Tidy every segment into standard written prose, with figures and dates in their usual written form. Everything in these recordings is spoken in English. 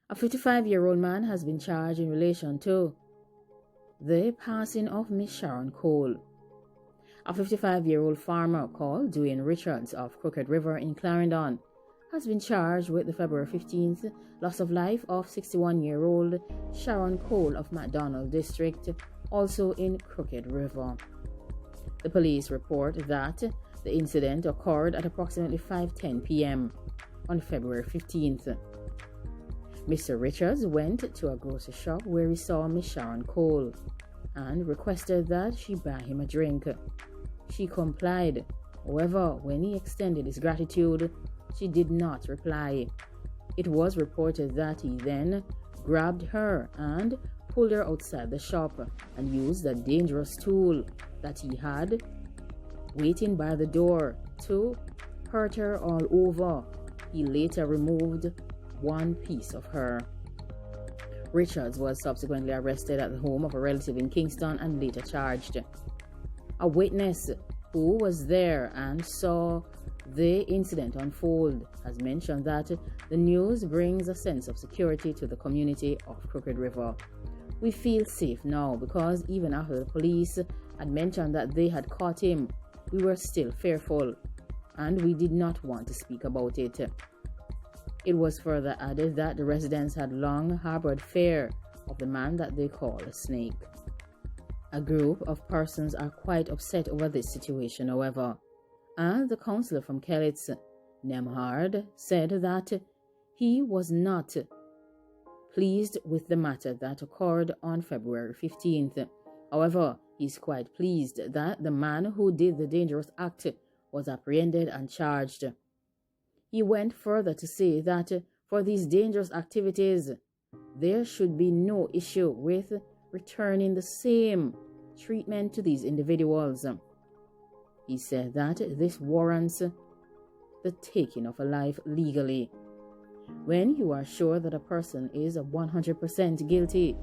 A 55-year-old man has been charged in relation to the passing of Miss Sharon Cole. A 55-year-old farmer called Dwayne Richards of Crooked River in Clarendon has been charged with the February 15th loss of life of 61-year-old Sharon Cole of McDonald District, also in Crooked River. The police report that the incident occurred at approximately 5:10 p.m. on February 15th. Mr. Richards went to a grocery shop where he saw Miss Sharon Cole and requested that she buy him a drink. She complied. However, when he extended his gratitude, she did not reply. It was reported that he then grabbed her and pulled her outside the shop and used a dangerous tool that he had waiting by the door to hurt her all over. He later removed one piece of her. Richards was subsequently arrested at the home of a relative in Kingston and later charged. A witness who was there and saw the incident unfold has mentioned that the news brings a sense of security to the community of Crooked River. We feel safe now because even after the police had mentioned that they had caught him, we were still fearful and we did not want to speak about it. It was further added that the residents had long harbored fear of the man that they call a snake. A group of persons are quite upset over this situation, however, and the councillor from Kellitz, Nemhard, said that he was not pleased with the matter that occurred on February 15th. However, he's quite pleased that the man who did the dangerous act was apprehended and charged. He went further to say that for these dangerous activities, there should be no issue with returning the same treatment to these individuals. He said that this warrants the taking of a life legally. When you are sure that a person is 100% guilty,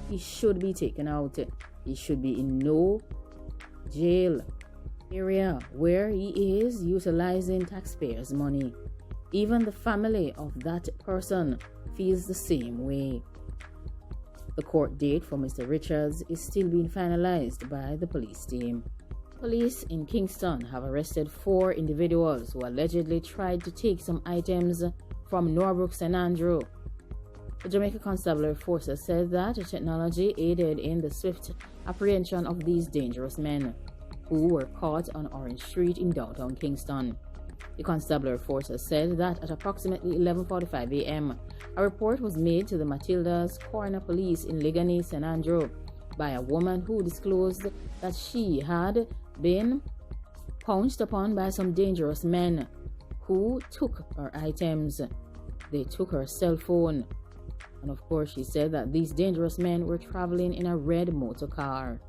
he should be taken out. He should be in no jail area where he is utilizing taxpayers' money. Even the family of that person feels the same way. The court date for Mr. Richards is still being finalized by the police team. Police in Kingston have arrested 4 individuals who allegedly tried to take some items from Norbrook St. Andrew. The Jamaica Constabulary Forces said that technology aided in the swift apprehension of these dangerous men, who were caught on Orange Street in downtown Kingston. The Constabulary Forces said that at approximately 11:45 a.m., a report was made to the Matilda's Coroner Police in Ligani, St. Andrew, by a woman who disclosed that she had been pounced upon by some dangerous men who took her items. They took her cell phone. And of course, she said that these dangerous men were traveling in a red motor car.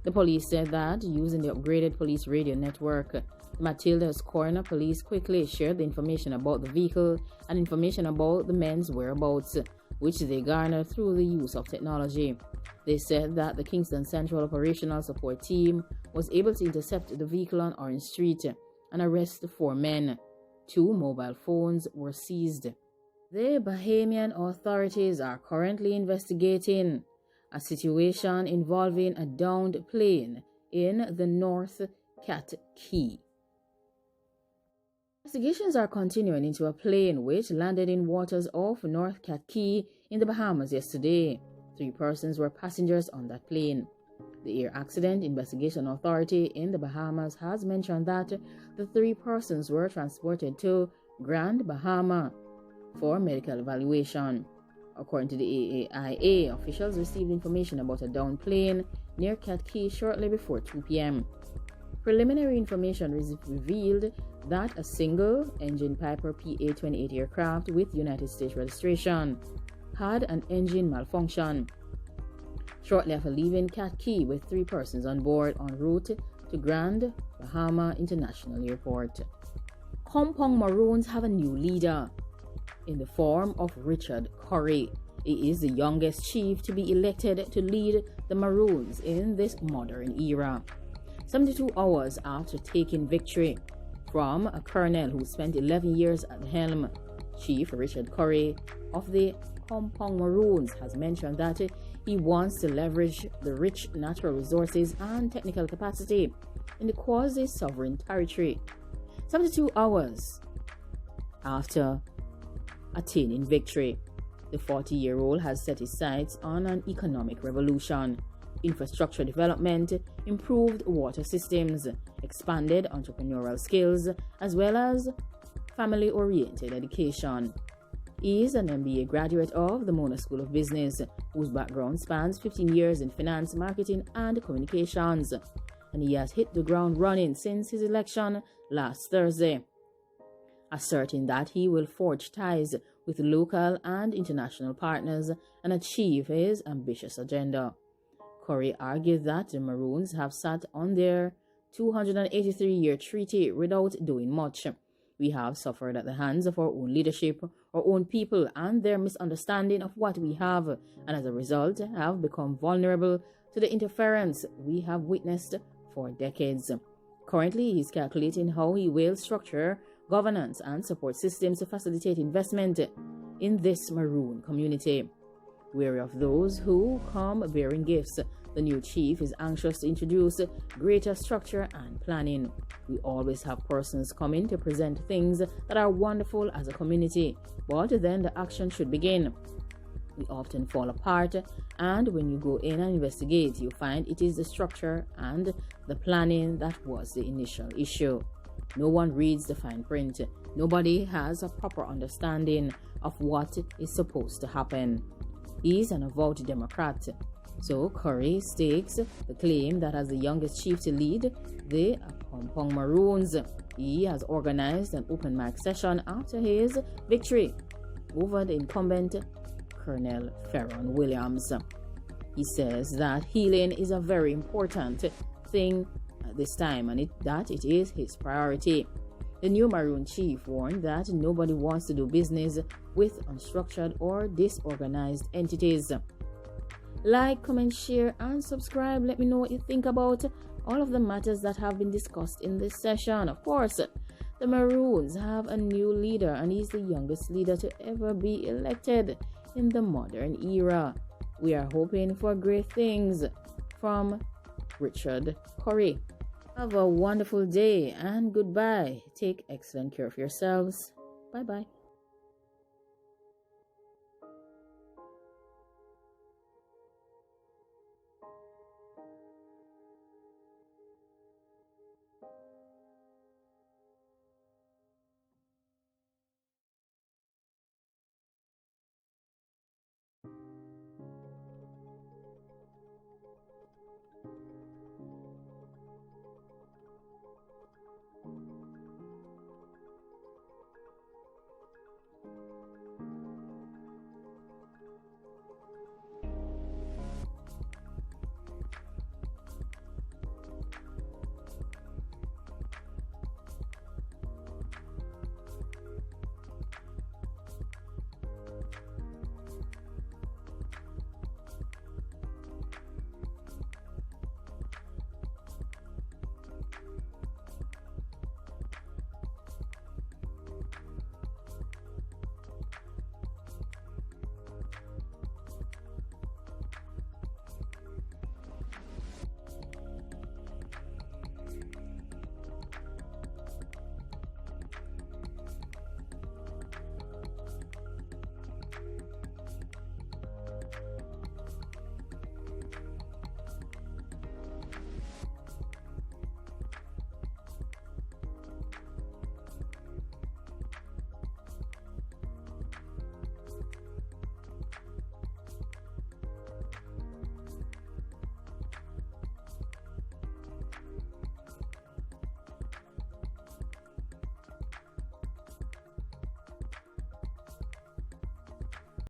The police said that using the upgraded police radio network, Matilda's Coroner Police quickly shared the information about the vehicle and information about the men's whereabouts, which they garnered through the use of technology. They said that the Kingston Central Operational Support Team was able to intercept the vehicle on Orange Street and arrest the 4 men. 2 mobile phones were seized. The Bahamian authorities are currently investigating a situation involving a downed plane in the North Cat Key. Investigations are continuing into a plane which landed in waters off North Cat Key in the Bahamas yesterday. 3 persons were passengers on that plane. The Air Accident Investigation Authority in the Bahamas has mentioned that the 3 persons were transported to Grand Bahama for medical evaluation. According to the AAIA, officials received information about a downed plane near Cat Key shortly before 2 p.m. Preliminary information revealed that a single-engine Piper PA-28 aircraft with United States registration had an engine malfunction. Shortly after leaving Cat Key with 3 persons on board en route to Grand Bahama International Airport. Accompong Maroons have a new leader in the form of Richard Curry. He is the youngest chief to be elected to lead the Maroons in this modern era. 72 hours after taking victory from a colonel who spent 11 years at the helm, Chief Richard Curry of the Accompong Maroons has mentioned that he wants to leverage the rich natural resources and technical capacity in the quasi-sovereign territory. 72 hours after attaining victory, the 40-year-old has set his sights on an economic revolution, infrastructure development, improved water systems, expanded entrepreneurial skills, as well as family-oriented education. He is an MBA graduate of the Mona School of Business, whose background spans 15 years in finance, marketing, and communications, and he has hit the ground running since his election last Thursday, asserting that he will forge ties with local and international partners and achieve his ambitious agenda. Curry argued that the Maroons have sat on their 283-year treaty without doing much. We have suffered at the hands of our own leadership, our own people, and their misunderstanding of what we have, and as a result have become vulnerable to the interference we have witnessed for decades. Currently, he is calculating how he will structure governance and support systems to facilitate investment in this Maroon community. Wary of those who come bearing gifts, the new chief is anxious to introduce greater structure and planning. We always have persons coming to present things that are wonderful as a community, but then the action should begin. We often fall apart, and when you go in and investigate, you find it is the structure and the planning that was the initial issue. No one reads the fine print. Nobody has a proper understanding of what is supposed to happen. He is an avowed Democrat. So Curry stakes the claim that as the youngest chief to lead the Accompong Maroons, he has organized an open mic session after his victory over the incumbent Colonel Ferron Williams. He says that healing is a very important thing at this time and that it is his priority. The new Maroon chief warned that nobody wants to do business with unstructured or disorganized entities. Like, comment, share, and subscribe. Let me know what you think about all of the matters that have been discussed in this session. Of course, the Maroons have a new leader, and he's the youngest leader to ever be elected in the modern era. We are hoping for great things from Richard Curry. Have a wonderful day and goodbye. Take excellent care of yourselves. Bye-bye.